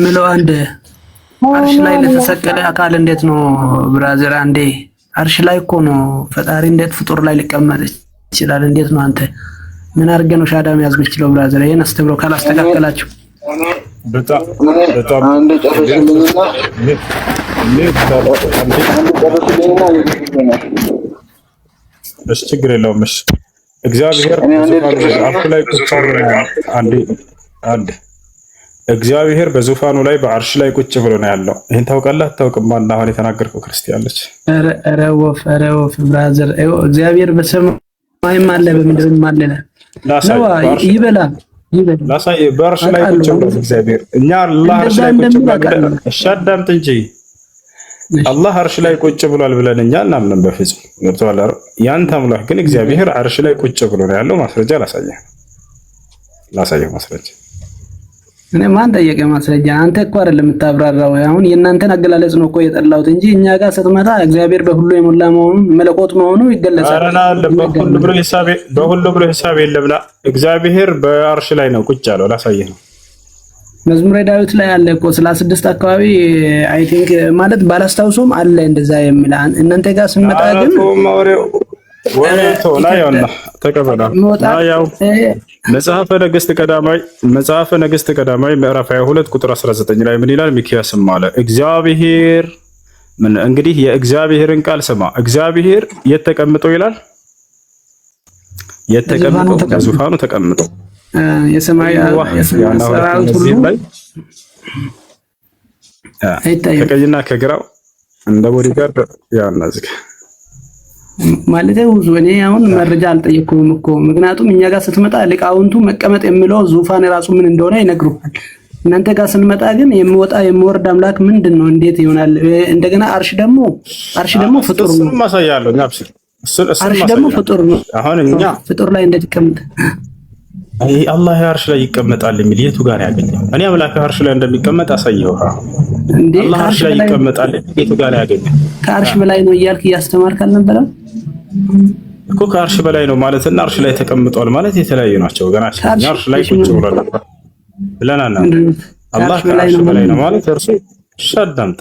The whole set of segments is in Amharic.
ምለው አንድ አርሽ ላይ ለተሰቀለ አካል እንዴት ነው ብራዘር? አንዴ አርሽ ላይ እኮ ነው ፈጣሪ፣ እንዴት ፍጡር ላይ ሊቀመጥ ይችላል? እንዴት ነው አንተ ምን አድርገህ ነው ሻዳ መያዝ የምትችለው ብራዘር? ይሄን አስተምሮ ካላስተካከላችሁ በጣም አንድ ጨርሽልኝና እሺ፣ ችግር የለውም። እሺ፣ እግዚአብሔር እግዚአብሔር በዙፋኑ ላይ በአርሽ ላይ ቁጭ ብሎ ነው ያለው። ይሄን ታውቃለህ አታውቅም? ማን አሁን የተናገርከው ክርስቲያን ልጅ? ኧረ ወፍ ብራዘር፣ እግዚአብሔር በሰማይም አለ በምድርም አለ ነው። ይበላል ላሳይ። በአርሽ ላይ ቁጭ ብሎ እግዚአብሔር፣ እኛ አላህ አርሽ ላይ ቁጭ ብሎ እሺ፣ አዳምጥ እንጂ አላህ አርሽ ላይ ቁጭ ብሏል ብለን እኛ እናምንም በፍጹም። ገብቶሃል አይደል? ያንተ አምላክ ግን እግዚአብሔር አርሽ ላይ ቁጭ ብሎ ነው ያለው። ማስረጃ ላሳየህ ማስረጃ። እኔ ማን ጠየቀ ማስረጃ? አንተ እኮ አይደለም የምታብራራው። አሁን የእናንተን አገላለጽ ነው እኮ የጠላሁት እንጂ እኛ ጋር ስትመጣ እግዚአብሔር በሁሉ የሞላ መሆኑን መለኮት መሆኑ ይገለጻል። በሁሉ ብሎ ሂሳብ የለምና እግዚአብሔር በአርሽ ላይ ነው ቁጭ ያለው። ላሳየህ ነው። መዝሙረ ዳዊት ላይ አለ እኮ 36 አካባቢ አይ ቲንክ ማለት ባላስታውሱም አለ እንደዛ የሚል። እናንተ ጋር ስንመጣ ግን መጽሐፈ ነገሥት ቀዳማዊ ምዕራፍ 22 ቁጥር 19 ላይ ምን ይላል? ሚክያስም አለ እግዚአብሔር ምን እንግዲህ የእግዚአብሔርን ቃል ስማ። እግዚአብሔር የት ተቀምጦ ይላል? የተቀምጠው በዙፋኑ ተቀምጦ የሰማይ ሰራዊት ሁሉ ከቀኝና ከግራው እንደ ቦዲጋርድ ያናዝግ ማለት ነው። እኔ አሁን መረጃ አልጠየኩም እኮ ምክንያቱም እኛ ጋር ስትመጣ ሊቃውንቱ መቀመጥ የሚለው ዙፋን ራሱ ምን እንደሆነ ይነግሩሃል። እናንተ ጋር ስንመጣ ግን የሚወጣ የሚወርድ አምላክ ምንድነው? እንዴት ይሆናል? እንደገና አርሽ ደግሞ ፍጡር ነው። እሱን ማሳያለሁ። አርሽ ደግሞ ፍጡር ነው። አሁን እኛ ፍጡር ላይ እንዴት ይቀመጥ? አላህ አርሽ ላይ ይቀመጣል የሚል የቱ ጋር ያገኘው? እኔ አምላክ አርሽ ላይ እንደሚቀመጥ አሳየው። አላህ አርሽ ላይ ይቀመጣል የቱ ጋር ያገኘው? ከአርሽ በላይ ነው እያልክ እያስተማርክ አልነበረም እኮ? ከአርሽ በላይ ነው ማለትና አርሽ ላይ ተቀምጧል ማለት የተለያዩ ናቸው። ገናችን አርሽ ላይ ቁጭ ብሏል ብለናል። አላህ ከአርሽ በላይ ነው ማለት እርሱ ሸዳምጣ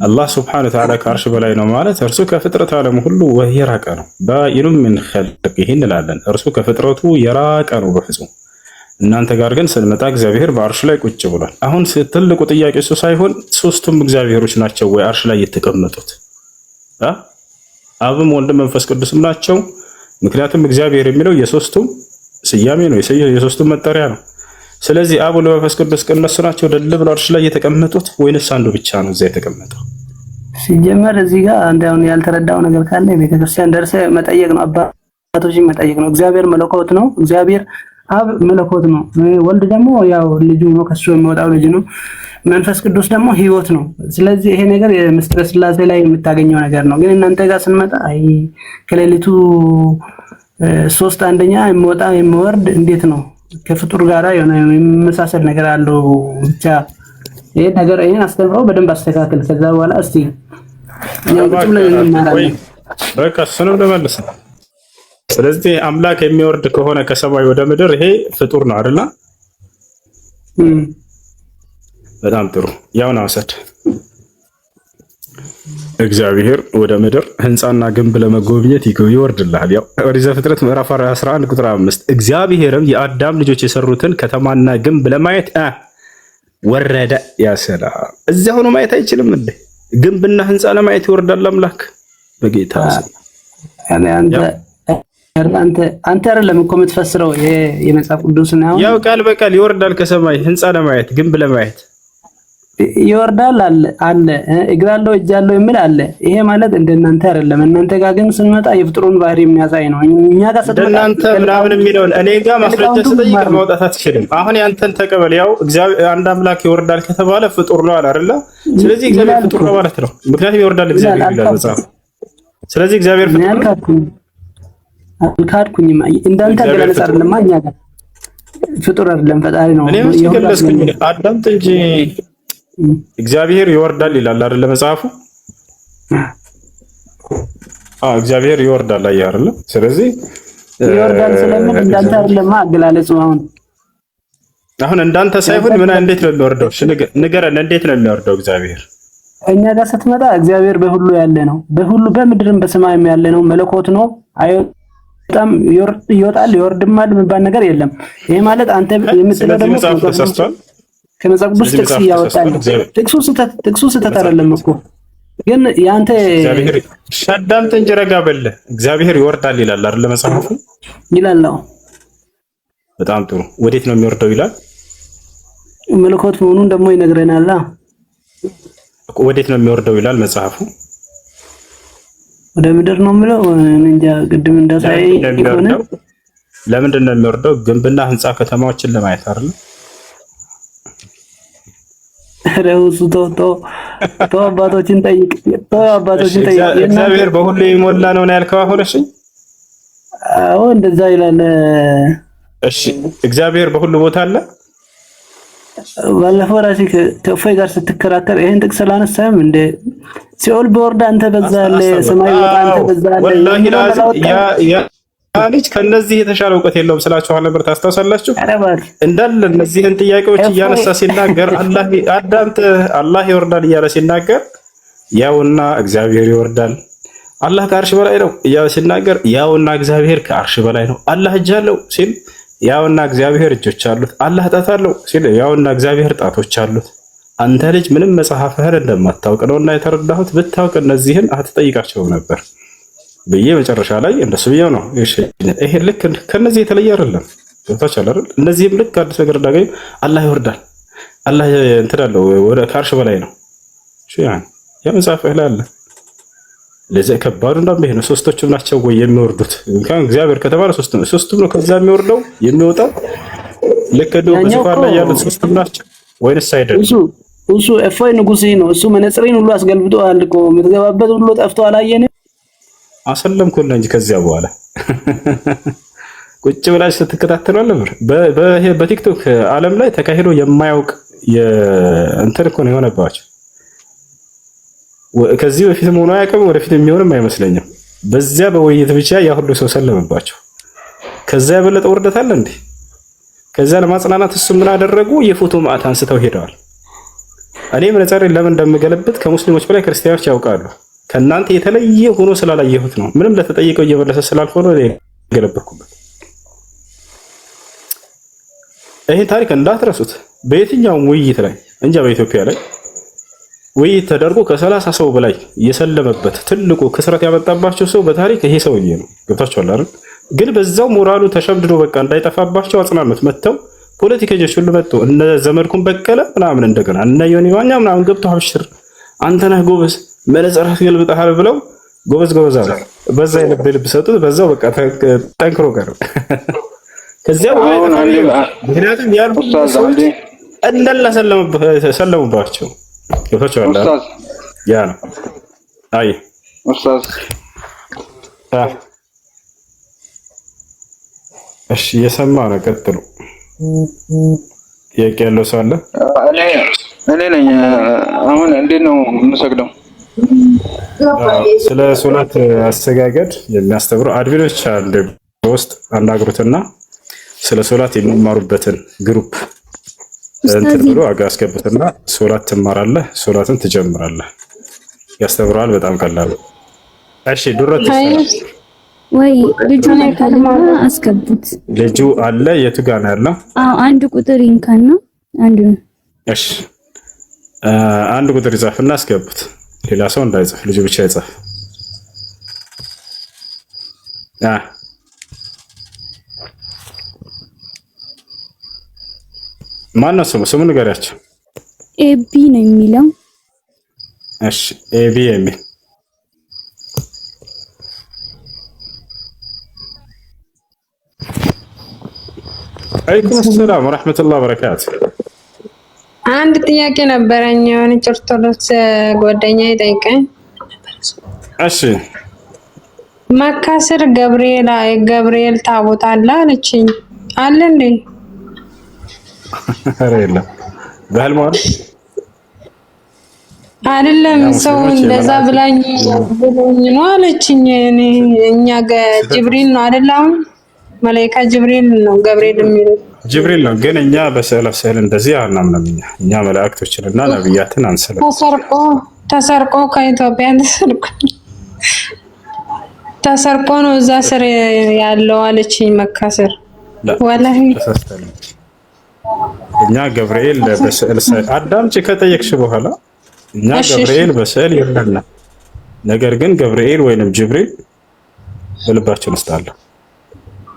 አላህ ሱብሓነሁ ወተዓላ ከአርሽ በላይ ነው ማለት እርሱ ከፍጥረት ዓለም ሁሉ የራቀ ነው። ባኢኑ ምን ኸልቂሂ እንላለን። እርሱ ከፍጥረቱ የራቀ ነው በፍጹም። እናንተ ጋር ግን ስንመጣ እግዚአብሔር በአርሽ ላይ ቁጭ ብሏል። አሁን ትልቁ ጥያቄ እሱ ሳይሆን ሶስቱም እግዚአብሔሮች ናቸው ወይ አርሽ ላይ የተቀመጡት? አብም ወልድም መንፈስ ቅዱስም ናቸው። ምክንያቱም እግዚአብሔር የሚለው የሶስቱም ስያሜ ነው፣ የሶስቱም መጠሪያ ነው። ስለዚህ አብ ወልድ መንፈስ ቅዱስ እነሱ ናቸው ደል ብለው አርሽ ላይ የተቀመጡት ወይንስ አንዱ ብቻ ነው እዛ የተቀመጠው? ሲጀመር እዚህ ጋር እንደው ያልተረዳው ነገር ካለ ቤተክርስቲያን ደርሰህ መጠየቅ ነው፣ አባቶችን መጠየቅ ነው። እግዚአብሔር መለኮት ነው። እግዚአብሔር አብ መለኮት ነው። ወልድ ደግሞ ያው ልጁ ነው፣ ከሱ የሚወጣው ልጅ ነው። መንፈስ ቅዱስ ደግሞ ህይወት ነው። ስለዚህ ይሄ ነገር የምስጢረ ሥላሴ ላይ የምታገኘው ነገር ነው። ግን እናንተ ጋር ስንመጣ አይ ከሌሊቱ 3 አንደኛ የሚወጣ የሚወርድ እንዴት ነው? ከፍጡር ጋራ የሆነ የሚመሳሰል ነገር አለው። ብቻ ይሄን አስተምረው በደንብ አስተካክል። ከዛ በኋላ እስቲ ያውቁት ላይ እንማራለን። በቃ እሱንም ልመልስ። ስለዚህ አምላክ የሚወርድ ከሆነ ከሰማይ ወደ ምድር ይሄ ፍጡር ነው አይደል? በጣም ጥሩ። ያውን አውሰድ። እግዚአብሔር ወደ ምድር ህንፃና ግንብ ለመጎብኘት ይወርድልሃል። ያው ኦሪት ዘፍጥረት ምዕራፍ 11 ቁጥር 5 እግዚአብሔርም የአዳም ልጆች የሰሩትን ከተማና ግንብ ለማየት ወረደ። ያሰላ እዚያ ሆኖ ማየት አይችልም እንዴ? ግንብና ህንፃ ለማየት ይወርዳል አምላክ በጌታ ስም። አንተ አይደለም እኮ የምትፈስረው የመጽሐፍ ቅዱስ ነው። ያው ቃል በቃል ይወርዳል ከሰማይ ህንፃ ለማየት ግንብ ለማየት ይወርዳል አለ እግራለው እጃለው የሚል አለ። ይሄ ማለት እንደናንተ አይደለም። እናንተ ጋር ግን ስንመጣ የፍጥሩን ባህሪ የሚያሳይ ነው። እኛ ጋር ስንመጣ እናንተ ምናምን የሚለውን እኔ ጋር ማስረጃ ስጠይቅ ማውጣት አትችልም። አሁን ያንተን ተቀበል። ያው እግዚአብሔር አንድ አምላክ ይወርዳል ከተባለ ፍጡር ነው አይደለ? ስለዚህ እግዚአብሔር ፍጡር ነው ማለት ነው። ምክንያቱም ይወርዳል እግዚአብሔር ይላል መጽሐፍ። ስለዚህ እግዚአብሔር ፍጡር ነው። አልካድኩኝም። እንዳንተ ገለጻ አይደለም። እኛ ጋር ፍጡር አይደለም ፈጣሪ ነው። እኔ ገለጽኩኝ። አዳምጥ እንጂ እግዚአብሔር ይወርዳል ይላል አይደለ መጽሐፉ? እግዚአብሔር ይወርዳል አይደለ? ስለዚህ ይወርዳል ስለምን እንዳንተ አይደለም አገላለጹ። አሁን አሁን እንዳንተ ሳይሆን ምን እንዴት ነው የሚወርደው? እሺ ንገረን፣ እንዴት ነው የሚወርደው እግዚአብሔር? እኛ ጋር ስትመጣ እግዚአብሔር በሁሉ ያለ ነው። በሁሉ በምድርም በሰማይም ያለ ነው። መለኮት ነው። አይወጣም፣ ይወጣል፣ ይወርድማል የሚባል ነገር የለም። ይሄ ማለት አንተ የምትለው ደግሞ ከመጽሐፍ ቅዱስ ጥቅስ እያወጣል። ጥቅሱ ስህተት አይደለም እኮ ግን ያንተ እግዚአብሔር ሻዳምጥ እንጂ ረጋ በል። እግዚአብሔር ይወርዳል ይላል አይደል መጽሐፉ? ይላል ነው። በጣም ጥሩ። ወዴት ነው የሚወርደው ይላል? መለኮት መሆኑን ደግሞ ይነግረናል። ወዴት ነው የሚወርደው ይላል መጽሐፉ? ወደ ምድር ነው የሚለው እንጃ። ቅድም እንዳሳይ ይሆነ ለምንድን ነው የሚወርደው? ግንብና ህንጻ ከተማዎችን ለማየት አይደል? ረውሱ ቶ አባቶችን ጠይቅ። እግዚአብሔር በሁሉ የሞላ ነው ያልከው አሁን? እሺ አዎ እንደዛ ይላል። እሺ እግዚአብሔር በሁሉ ቦታ አለ። ባለፈው ራሴ ከእፎይ ጋር ስትከራከር ይሄን ጥቅስ ላነሳም እንደ ሲኦል በወርዳ አንተ በዛ አለ፣ ሰማይ ወጣ አንተ በዛ አለ። ወላሂ ያ ልጅ ከነዚህ የተሻለ እውቀት የለውም ስላችሁ ነበር። ታስታውሳላችሁ? እንዳለ እነዚህን ጥያቄዎች እያነሳ ሲናገር አላህ ይወርዳል እያለ ሲናገር ያውና እግዚአብሔር ይወርዳል፣ አላህ ከአርሽ በላይ ነው እያለ ሲናገር ያውና እግዚአብሔር ከአርሽ በላይ ነው፣ አላህ እጅ አለው ሲል ያውና እግዚአብሔር እጆች አሉት፣ አላህ ጣት አለው ሲል ያውና እግዚአብሔር ጣቶች አሉት። አንተ ልጅ ምንም መጽሐፍህን እንደማታውቅ ነውና የተረዳሁት። ብታውቅ እነዚህን አትጠይቃቸውም ነበር ብዬ መጨረሻ ላይ እንደሱ ብዬው ነው። እሺ ይሄ ልክ ከነዚህ የተለየ አይደለም። ገብታችኋል አይደል? እነዚህም ልክ አዲስ ነገር እንዳገኙ አላህ ይወርዳል፣ አላህ እንትን አለው፣ ወደ ከአርሽ በላይ ነው። እሺ ያ መጽሐፍህ ላይ አለ። ለዚህ ከባዱ እንደም ይሄ ነው። ሶስቶቹም ናቸው ወይ የሚወርዱት? እንኳን እግዚአብሔር ከተባለ ሶስቱም ነው ከዛ የሚወርደው የሚወጣው። ልክ እንደው በዙፋን ላይ ያሉት ሶስቱም ናቸው ወይንስ አይደለም? እሱ እፎይ ንጉሴ ነው። እሱ መነጽሬን ሁሉ አስገልብጦ አልቆ የምትገባበት ሁሉ ጠፍቶ አላየንም። አሰለምኩልህ እንጂ ከዚያ በኋላ ቁጭ ብላችሁ ስትከታተሉ ነበር። በቲክቶክ ዓለም ላይ ተካሂዶ የማያውቅ እንትን እኮ ነው የሆነባቸው። ከዚህ በፊትም ሆኖ አያውቅም፣ ወደፊት የሚሆንም አይመስለኝም። በዚያ በውይይት ብቻ ያ ሁሉ ሰው ሰለመባቸው። ከዛ የበለጠ ውርደት አለ እንዴ? ከዛ ለማጽናናት እሱ ምን አደረጉ? የፎቶ ማዕት አንስተው ሄደዋል። እኔ መነጽሬን ለምን እንደምገለብጥ ከሙስሊሞች በላይ ክርስቲያኖች ያውቃሉ። ከእናንተ የተለየ ሆኖ ስላላየሁት ነው። ምንም ለተጠየቀው እየመለሰ ስላልሆነ ገለበኩበት። ይሄን ታሪክ እንዳትረሱት። በየትኛውም ውይይት ላይ እንጃ በኢትዮጵያ ላይ ውይይት ተደርጎ ከ30 ሰው በላይ የሰለመበት ትልቁ ክስረት ያመጣባቸው ሰው በታሪክ ይሄ ሰውዬ ነው። ገብታችኋል አይደል? ግን በዛው ሞራሉ ተሸምድዶ በቃ እንዳይጠፋባቸው አጽናኑት። መተው ፖለቲከኞች ሁሉ መጥቶ እነ ዘመድኩን በቀለ ምናምን እንደገና እነ ዮኒ ማኛ ምናምን ገብቶ አብሽር አንተ ነህ ጎበዝ መነጽርህ ገልብጠሃል ብለው ጎበዝ አለ። በዛ የልብ ሰጡት። በዛው በቃ ጠንክሮ ቀረ። ከዚያ ምክንያቱም ያሉ ሰዎች እንደላ ሰለሙባቸው። ገብታችኋል? ያ ነው። አይ ኡስታዝ እሺ የሰማ ነው። ቀጥሉ። ጥያቄ ያለው ሰው አለ? እኔ ነኝ። አሁን እንዴት ነው የምሰግደው? ስለ ሶላት አሰጋገድ የሚያስተምሩ አድሚኖች አሉ። በውስጥ አናግሩትና ስለ ሶላት የሚማሩበትን ግሩፕ እንትን ብሎ አስገብትና ሶላት ትማራለህ፣ ሶላትን ትጀምራለህ። ያስተምራል። በጣም ቀላል። እሺ ዱረት ወይ ልጁ ላይ ካልማራ አስገቡት። ልጁ አለ። የቱ ጋር ነው ያለው? አዎ አንድ ቁጥር ይንካን ነው አንዱ ነው። እሺ አንድ ቁጥር ይጻፍና አስገቡት። ሌላ ሰው እንዳይጽፍ፣ ልጁ ብቻ ይጻፍ። ማን ነው ስሙ? ስሙ ንገሪያቸው። ኤቢ ነው የሚለው። እሺ ኤቢ የሚል አለይኩም ሰላም ወራህመቱላሂ ወበረካቱ። አንድ ጥያቄ ነበረኝ። የሆነች ኦርቶዶክስ ጓደኛዬ ጠይቀኝ። እሺ መካ ስር ገብርኤል ታቦት አለ አለችኝ። አለ እንዴ? ኧረ የለም። በህልም አይደለም ሰው እንደዛ ብላኝ ነው አለችኝ። እኛ ጅብሪል ነው አይደል? አሁን መላእክት ጅብሪል ነው ገብርኤል የሚለው ጅብሪል ነው። ግን እኛ በስዕለ ስዕል እንደዚህ አናምንም። እኛ መላእክቶችንና ነብያትን አንስልም። ተሰርቆ ከኢትዮጵያ ተሰርቆ ነው እዛ ስር ያለው አለችኝ። መካሰር ወላሂ እኛ ገብርኤል በስዕል አዳምጪ ከጠየቅሽ በኋላ እኛ ገብርኤል በስዕል የለንም። ነገር ግን ገብርኤል ወይንም ጅብሪል በልባችን ውስጥ አለ።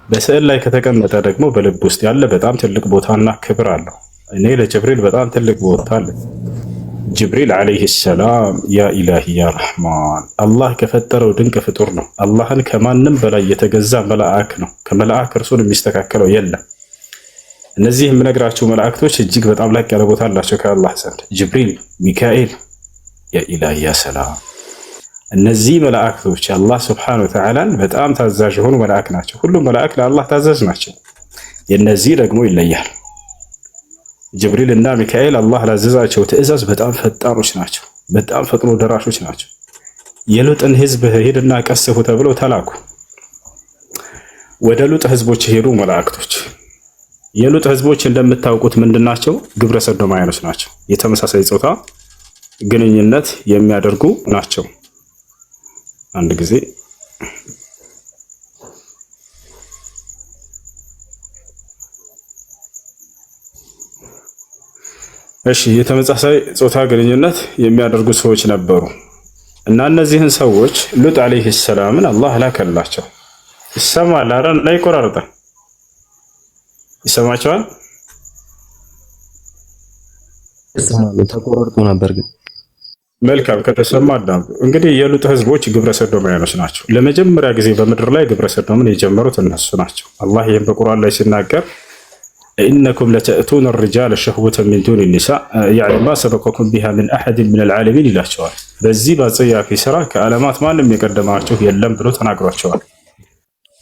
በስዕል ላይ ከተቀመጠ ደግሞ በልብ ውስጥ ያለ በጣም ትልቅ ቦታና ክብር አለው። እኔ ለጅብሪል በጣም ትልቅ ቦታ አለ። ጅብሪል አለይሂ ሰላም ያ ኢላሂ ያ ረህማን አላህ ከፈጠረው ድንቅ ፍጡር ነው። አላህን ከማንም በላይ የተገዛ መልአክ ነው። ከመልአክ እርሱን የሚስተካከለው የለም። እነዚህ የምነግራቸው መላእክቶች እጅግ በጣም ላቅ ያለ ቦታ አላቸው ከአላህ ዘንድ። ጅብሪል፣ ሚካኤል፣ ያ ኢላሂ ያ ሰላም እነዚህ መላእክቶች አላህ ሱብሓነሁ ወተዓላን በጣም ታዛዥ የሆኑ መላእክ ናቸው። ሁሉም መላእክ ለአላህ ታዛዥ ናቸው። የነዚህ ደግሞ ይለያል። ጅብሪል እና ሚካኤል አላህ ላዘዛቸው ትእዛዝ በጣም ፈጣኖች ናቸው። በጣም ፈጥኖ ደራሾች ናቸው። የሉጥን ህዝብ ሄድና ቀስፉ ተብለው ተላኩ። ወደ ሉጥ ህዝቦች ሄዱ መላእክቶች። የሉጥ ህዝቦች እንደምታውቁት ምንድናቸው? ግብረ ሰዶማውያኖች ናቸው። የተመሳሳይ ጾታ ግንኙነት የሚያደርጉ ናቸው። አንድ ጊዜ እሺ፣ የተመሳሳይ ጾታ ግንኙነት የሚያደርጉ ሰዎች ነበሩ እና እነዚህን ሰዎች ሉጥ አለይሂ ሰላምን አላህ ላከላቸው። ይሰማል አይደል? ላይ ቆራረጠ ይሰማቸዋል። ተቆራርጦ ነበር ግን መልካም ከተሰማ አዳም። እንግዲህ የሉጥ ህዝቦች ግብረ ሰዶማውያኖች ናቸው። ለመጀመሪያ ጊዜ በምድር ላይ ግብረ ሰዶምን የጀመሩት እነሱ ናቸው። አላህ ይህን በቁርአን ላይ ሲናገር ኢነኩም ለተእቱነ الرجال شهوة من دون النساء يعني ما سبقكم بها من أحد من العالمين ይላቸዋል። በዚህ በጸያፊ ስራ ከዓለማት ማንም የቀደማችሁ የለም ብሎ ተናግሯቸዋል።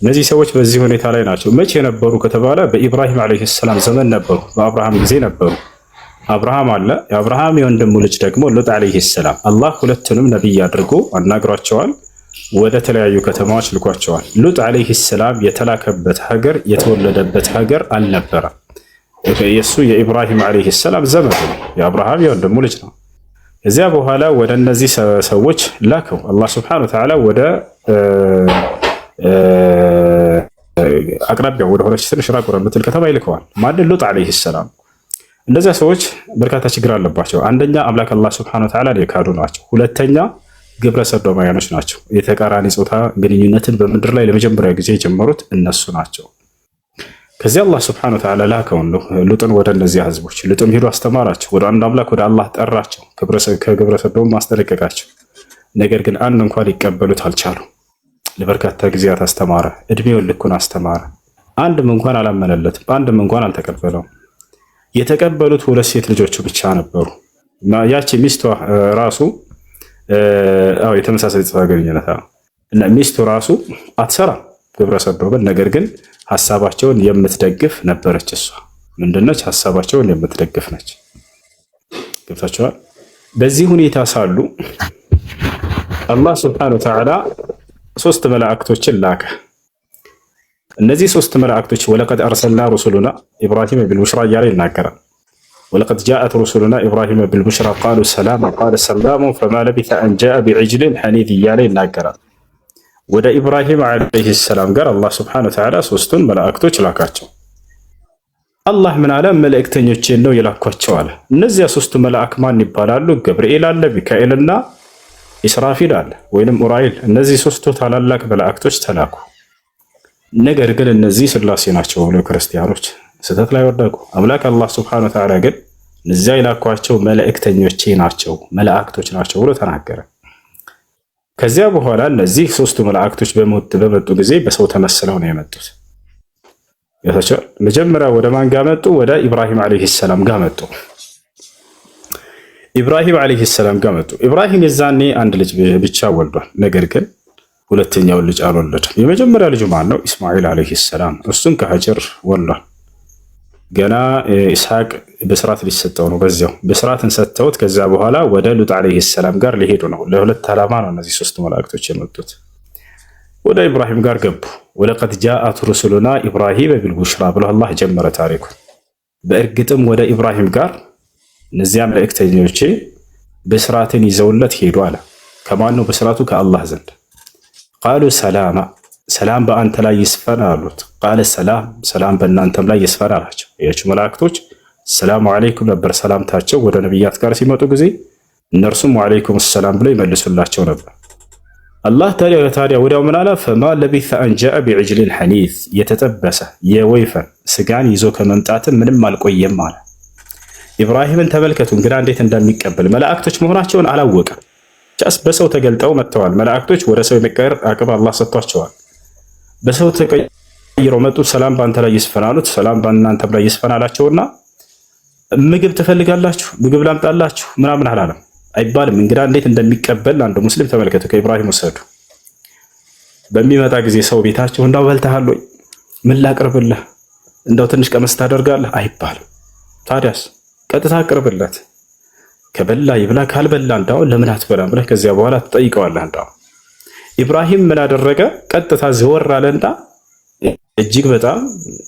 እነዚህ ሰዎች በዚህ ሁኔታ ላይ ናቸው። መቼ ነበሩ ከተባለ በኢብራሂም አለይሂ ሰላም ዘመን ነበሩ። በአብርሃም ጊዜ ነበሩ። አብርሃም አለ። የአብርሃም የወንድሙ ልጅ ደግሞ ሉጥ አለይሂ ሰላም አላህ ሁለቱንም ነብይ አድርጎ አናግሯቸዋል። ወደ ተለያዩ ከተማዎች ልኳቸዋል። ሉጥ አለይሂ ሰላም የተላከበት ሀገር የተወለደበት ሀገር አልነበረም። የሱ የኢብራሂም አለይሂ ሰላም ዘመድ ነው። የአብርሃም የወንድሙ ልጅ ነው። ከዚያ በኋላ ወደ እነዚህ ሰዎች ላከው አላህ ሱብሓነሁ ወተዓላ ወደ አቅራቢያው ወደ ሆነች ትንሽ ራቅ ወደምትል ከተማ ይልከዋል። ማን? ሉጥ አለይሂ ሰላም። እነዚያ ሰዎች በርካታ ችግር አለባቸው። አንደኛ አምላክ አላህ ሱብሓነሁ ወተዓላ የካዱ ናቸው። ሁለተኛ ግብረ ሰዶማውያኖች ናቸው። የተቃራኒ ጾታ ግንኙነትን በምድር ላይ ለመጀመሪያ ጊዜ የጀመሩት እነሱ ናቸው። ከዚህ አላህ ሱብሓነሁ ወተዓላ ላከው ሉጥን ወደ እነዚያ ህዝቦች። ሉጥም ሄዶ አስተማራቸው፣ ወደ አንድ አምላክ ወደ አላህ ጠራቸው፣ ከግብረ ሰዶም ማስጠነቀቃቸው። ነገር ግን አንድ እንኳን ሊቀበሉት አልቻሉ። ለበርካታ ጊዜያት አስተማረ፣ እድሜውን ልኩን አስተማረ። አንድም እንኳን አላመነለትም፣ አንድም እንኳን አልተቀበለውም። የተቀበሉት ሁለት ሴት ልጆቹ ብቻ ነበሩ። ያቺ ሚስቷ ራሱ የተመሳሳይ ጾታ ግንኙነት እና ሚስቱ ራሱ አትሰራም ግብረ ሰዶምን። ነገር ግን ሐሳባቸውን የምትደግፍ ነበረች። እሷ ምንድነች? ሐሳባቸውን የምትደግፍ ነች። ገብታችኋል? በዚህ ሁኔታ ሳሉ አላህ ሱብሓነሁ ወተዓላ ሶስት መላእክቶችን ላከ። እነዚህ ሶስት መላእክቶች ወለቀድ አርሰልና ሩሱሉና ኢብራሂም ቢልቡሽራ እያለ ይናገራል። ወለቀድ ጃአት ሩሱሉና ኢብራሂም ቢልቡሽራ ቃሉ ሰላም ቃለ ሰላሙ ፈማ ለቢተ አን ጃአ ቢዕጅሊን ሐኒዝ እያለ ይናገራል። ወደ ኢብራሂም ዓለይሂ ሰላም ጋር አላህ ሱብሓነሁ ወተዓላ ሶስቱን መላእክቶች ላካቸው። አላህ ምን አለ? መልእክተኞቼን ነው የላኳቸው አለ። እነዚያ ሶስቱ መላእክ ማን ይባላሉ? ገብርኤል አለ፣ ሚካኤልና ኢስራፊል አለ ወይንም ኡራኤል። እነዚህ ሶስቱ ታላላቅ መላእክቶች ተላኩ። ነገር ግን እነዚህ ስላሴ ናቸው ብለው ክርስቲያኖች ስህተት ላይ ወደቁ። አምላክ አላህ ሱብሓነሁ ወተዓላ ግን እነዚያ የላኳቸው መልእክተኞቼ ናቸው፣ መላእክቶች ናቸው ብሎ ተናገረ። ከዚያ በኋላ እነዚህ ሶስቱ መላእክቶች በመጡ ጊዜ በሰው ተመስለው ነው የመጡት። መጀመሪያ ወደ ማን ጋር መጡ? ወደ ኢብራሂም ዓለይሂ ሰላም ጋር መጡ። ኢብራሂም ዓለይሂ ሰላም ጋር መጡ። ኢብራሂም የዛኔ አንድ ልጅ ብቻ ወልዷል። ነገር ግን ሁለተኛውን ልጅ አልወለደም። የመጀመሪያ ልጁ ማን ነው? ኢስማኤል ዓለይሂ ሰላም። እሱም ከሀጀር ወልዷል። ገና ኢስሐቅ በስርዓት ሊሰጠው ነው። በዚያው በስርዓትን ሰጥተውት ከዛ በኋላ ወደ ሉጥ ዓለይሂ ሰላም ጋር ሊሄዱ ነው። ለሁለት ዓላማ ነው እነዚህ ሶስት መላእክቶች የመጡት። ወደ ኢብራሂም ጋር ገቡ። ወለቀድ ጃአት ሩሱሉና ኢብራሂም ቢልቡሽራ ብሎ አላህ ጀመረ ታሪኩን። በእርግጥም ወደ ኢብራሂም ጋር እነዚያ መልእክተኞቼ ብስራትን ይዘውለት ሄዱ አለ። ከማን ነው ብስራቱ? ከአላህ ዘንድ። ቃሉ ሰላማ፣ ሰላም በአንተ ላይ ይስፈን አሉት። ቃለ ሰላም፣ ሰላም በእናንተም ላይ ይስፈን አላቸው። ያች መላእክቶች ሰላሙ አለይኩም ነበር ሰላምታቸው። ወደ ነቢያት ጋር ሲመጡ ጊዜ እነርሱም ወአለይኩም ሰላም ብለው ይመልሱላቸው ነበር። አላህ ታዲያ ወዲያው ምን አለ? ፈማ ለቢሰ አን ጃአ ቢዕጅሊን ሐኒስ፣ የተጠበሰ የወይፈን ስጋን ይዞ ከመምጣት ምንም አልቆየም አለ። ኢብራሂምን ተመልከቱ እንግዳ እንዴት እንደሚቀበል። መላእክቶች መሆናቸውን አላወቀም። ጫስ በሰው ተገልጠው መጥተዋል። መላእክቶች ወደ ሰው የመቀየር አቅም አላህ ሰጥቷቸዋል። በሰው ተቀይረው መጡ። ሰላም በአንተ ላይ ይስፈን አሉት። ሰላም በእናንተም ላይ ይስፈን አላቸውና ምግብ ትፈልጋላችሁ? ምግብ ላምጣላችሁ? ምናምን አላለም አይባልም። እንግዳ እንዴት እንደሚቀበል አንድ ሙስሊም ተመልከቱ። ከኢብራሂም ወሰዱ። በሚመጣ ጊዜ ሰው ቤታቸው እንዳው በልተሃል ወይ? ምን ላቅርብልህ? እንዳው ትንሽ ቀመስ ታደርጋለህ አይባልም። ታዲያስ ቀጥታ አቅርብለት። ከበላ ይብላ፣ ካልበላ እንዳው ለምን አትበላም ብለህ ከዚያ በኋላ ትጠይቀዋለህ። እንዳው ኢብራሂም ምን አደረገ? ቀጥታ ዘወር አለና እጅግ በጣም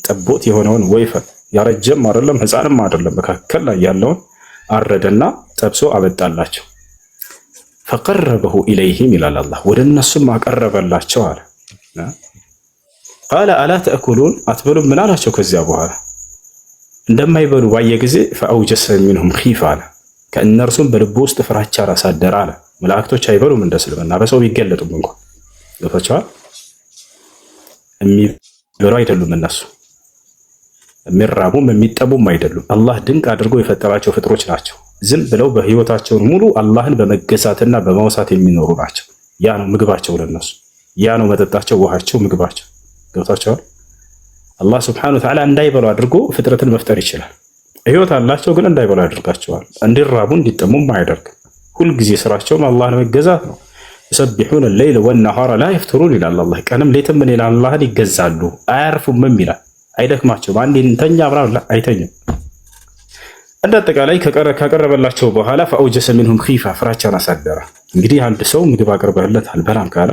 ጠቦት የሆነውን ወይፈን ያረጀም አይደለም ሕፃንም አይደለም መካከል ላይ ያለውን አረደና ጠብሶ አመጣላቸው። ፈቀረበሁ ኢለይሂም ይላል አላህ፣ ወደ እነሱም አቀረበላቸው አለ። ቃለ አላ ተእኩሉን፣ አትበሉም? ምን አላቸው? ከዚያ በኋላ እንደማይበሉ ባየ ጊዜ ፈአውጀሰ ሚንሁም ኺፋ አለ፣ ከእነርሱም በልቡ ውስጥ ፍራቻ አሳደረ አለ። መላእክቶች አይበሉም እንደ እስልምና በሰው ቢገለጡም እንኳን ገብቷቸዋል። የሚበሉ አይደሉም እነሱ፣ የሚራቡም የሚጠቡም አይደሉም። አላህ ድንቅ አድርጎ የፈጠራቸው ፍጥሮች ናቸው። ዝም ብለው በህይወታቸውን ሙሉ አላህን በመገዛትና በማውሳት የሚኖሩ ናቸው። ያ ነው ምግባቸው ለነሱ፣ ያ ነው መጠጣቸው፣ ውሃቸው፣ ምግባቸው። ገብቷቸዋል። አላህ ስብሐነሁ ወተዓላ እንዳይበሉ አድርጎ ፍጥረትን መፍጠር ይችላል። ህይወት አላቸው ግን እንዳይበሉ ያደርጋቸዋል። እንዲራቡ እንዲጠሙም አያደርግም። ሁልጊዜ ስራቸውም አላህን መገዛት ነው። يسبحون الليل والنهار لا يفترون ይላል አላህ። ቀንም ሌትም ምን ይላል? አላህን ይገዛሉ አያርፉም ይላል። አይደክማቸውም። አንዴ እንተኛ አብራው አይተኙም። እንደ አጠቃላይ ካቀረበላቸው በኋላ ፈአውጀሰ ሚንሁም ኺፋ፣ ፍራቻን አሳደረ። እንግዲህ አንድ ሰው ምግብ አቅርበህለት አልበላም ካለ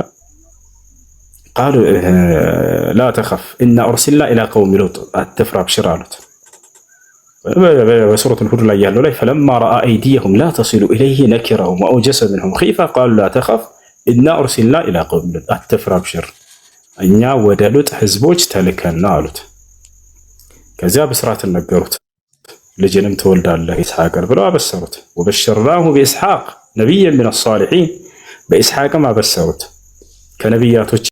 ቃሉ ላ ተኸፍ ኢና ኡርሲልና ኢላ ቀውሚ ሉጥ፣ አትፍራ አብሽር አሉት። በሱረቱል ሁድ ላይ ያለው ላይ ፈለማ ረአ አይዲየሁም ላ ተሲሉ ኢለይሂ ነኪረሁም ወአውጀሰ ሚንሁም ኺፋ ቃሉ ላ ተኸፍ ኢና ኡርሲልና ኢላ ቀውሚ ሉጥ፣ አትፍራ አብሽር እኛ ወደ ሉጥ ህዝቦች ተልከና አሉት። ከዚያ ብስራትን ነገሩት። ልጅንም ትወልዳለህ ኢስሐቅን ብለው አበሰሩት። ወበሸርናሁ በኢስሐቅ ነቢይን ሚነ ሷሊሒን፣ በኢስሐቅም አበሰሩት ከነቢያቶች